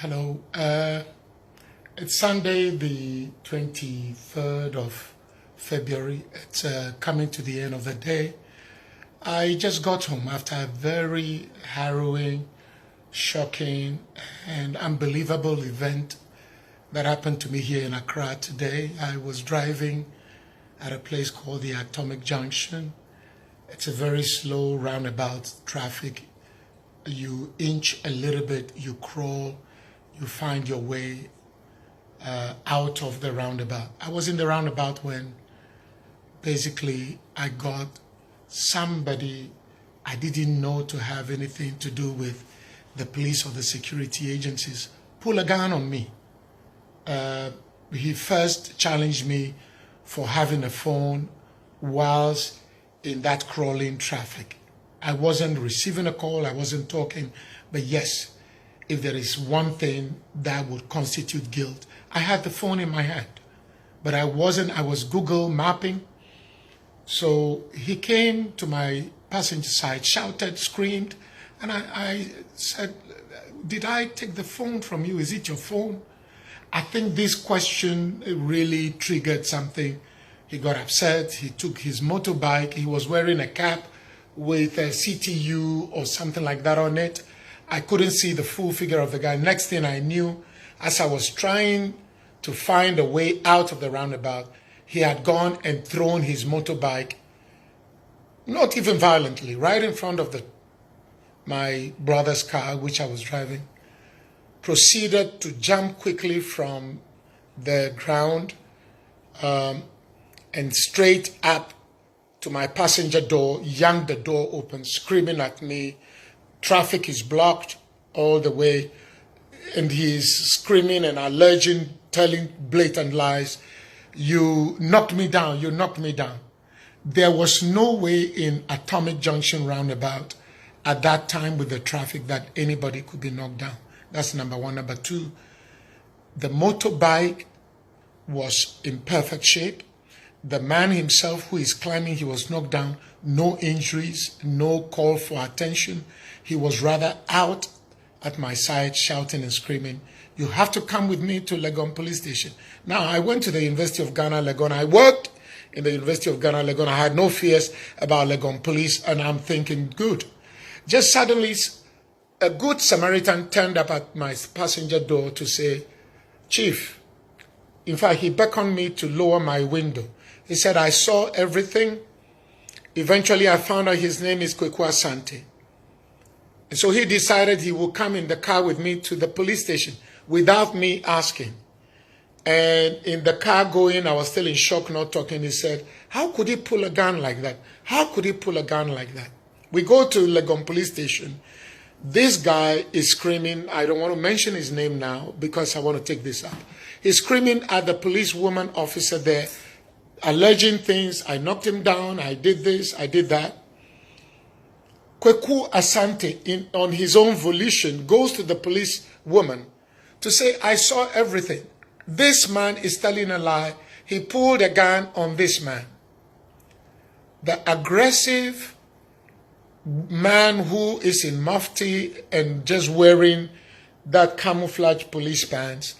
Hello. It's Sunday, the 23rd of February. It's coming to the end of the day. I just got home after a very harrowing, shocking, and unbelievable event that happened to me here in Accra today. I was driving at a place called the Atomic Junction. It's a very slow roundabout traffic. You inch a little bit, you crawl, you find your way out of the roundabout. I was in the roundabout when basically I got somebody I didn't know to have anything to do with the police or the security agencies pull a gun on me. He first challenged me for having a phone whilst in that crawling traffic. I wasn't receiving a call, I wasn't talking, but yes, if there is one thing that would constitute guilt, I had the phone in my hand, but I was Google mapping. So he came to my passenger side, shouted, screamed, and I said, did I take the phone from you? Is it your phone? I think this question really triggered something. He got upset, he took his motorbike, he was wearing a cap with a CTU or something like that on it. I couldn't see the full figure of the guy. Next thing I knew, as I was trying to find a way out of the roundabout, he had gone and thrown his motorbike, not even violently, right in front of my brother's car, which I was driving. Proceeded to jump quickly from the ground and straight up to my passenger door, yanked the door open, screaming at me. Traffic is blocked all the way, and he's screaming and alleging, telling blatant lies. You knocked me down, you knocked me down. There was no way in Atomic Junction roundabout at that time with the traffic that anybody could be knocked down. That's number one. Number two, the motorbike was in perfect shape. The man himself who is claiming he was knocked down, no injuries, no call for attention. He was rather out at my side shouting and screaming, you have to come with me to Legon police station. Now, I went to the University of Ghana, Legon. I worked in the University of Ghana, Legon. I had no fears about Legon police, and I'm thinking, good. Just suddenly, a good Samaritan turned up at my passenger door to say, Chief, in fact, he beckoned me to lower my window. He said, I saw everything. Eventually, I found out his name is Kweku Asante. And so he decided he would come in the car with me to the police station without me asking. And in the car going, I was still in shock, not talking. He said, how could he pull a gun like that? How could he pull a gun like that? We go to Legon police station. This guy is screaming. I don't want to mention his name now because I want to take this up. He's screaming at the police woman officer there, alleging things. I knocked him down. I did this. I did that. Kweku Asante, on his own volition, goes to the police woman to say, I saw everything. This man is telling a lie. He pulled a gun on this man. The aggressive man who is in mufti and just wearing that camouflage police pants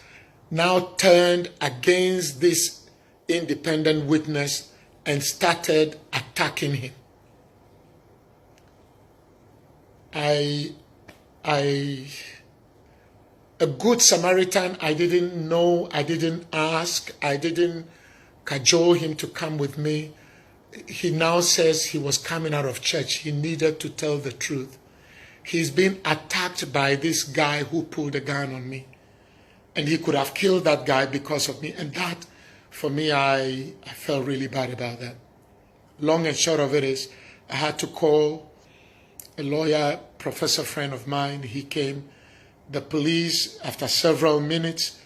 now turned against this independent witness and started attacking him. A good Samaritan, I didn't know, I didn't ask, I didn't cajole him to come with me. He now says he was coming out of church. He needed to tell the truth. He's been attacked by this guy who pulled a gun on me. And he could have killed that guy because of me. And that, for me, I felt really bad about that. Long and short of it is, I had to call a lawyer, professor friend of mine. He came. The police, after several minutes,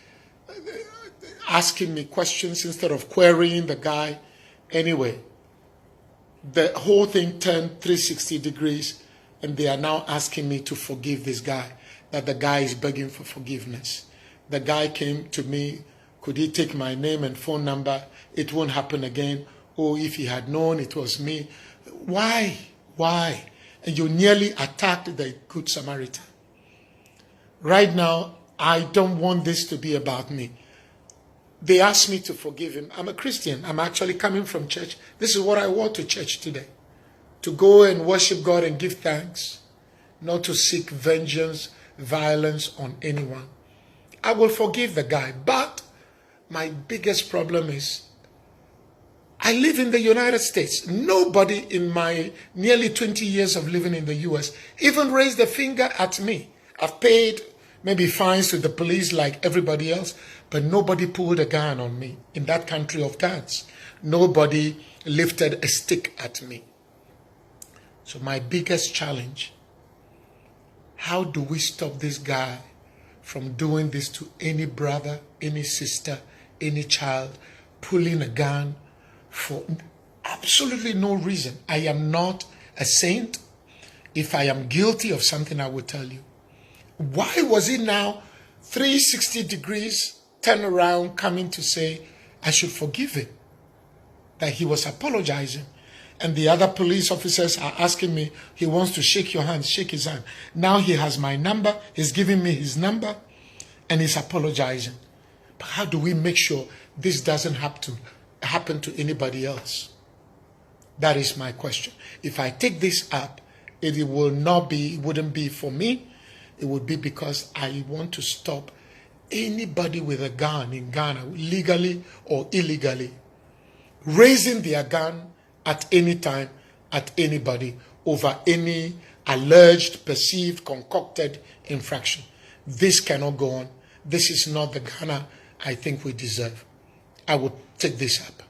asking me questions instead of querying the guy. Anyway, the whole thing turned 360 degrees, and they are now asking me to forgive this guy, that the guy is begging for forgiveness. The guy came to me, could he take my name and phone number? It won't happen again. Oh, if he had known it was me. Why? Why? And you nearly attacked the Good Samaritan. Right now, I don't want this to be about me. They asked me to forgive him. I'm a Christian. I'm actually coming from church. This is what I wore to church today. To go and worship God and give thanks, not to seek vengeance, violence on anyone. I will forgive the guy, but my biggest problem is I live in the United States. Nobody in my nearly 20 years of living in the US even raised a finger at me. I've paid maybe fines to the police like everybody else, but nobody pulled a gun on me in that country of guns. Nobody lifted a stick at me. So my biggest challenge, how do we stop this guy from doing this to any brother, any sister, any child, pulling a gun for absolutely no reason? I am not a saint. If I am guilty of something, I will tell you. Why was it now 360 degrees turn around coming to say I should forgive him? That he was apologizing. And the other police officers are asking me, he wants to shake your hand, shake his hand. Now he has my number, he's giving me his number, and he's apologizing. But how do we make sure this doesn't happen to anybody else? That is my question. If I take this up, it wouldn't be for me. It would be because I want to stop anybody with a gun in Ghana, legally or illegally, raising their gun at any time, at anybody, over any alleged, perceived, concocted infraction. This cannot go on. This is not the Ghana I think we deserve. I will take this up.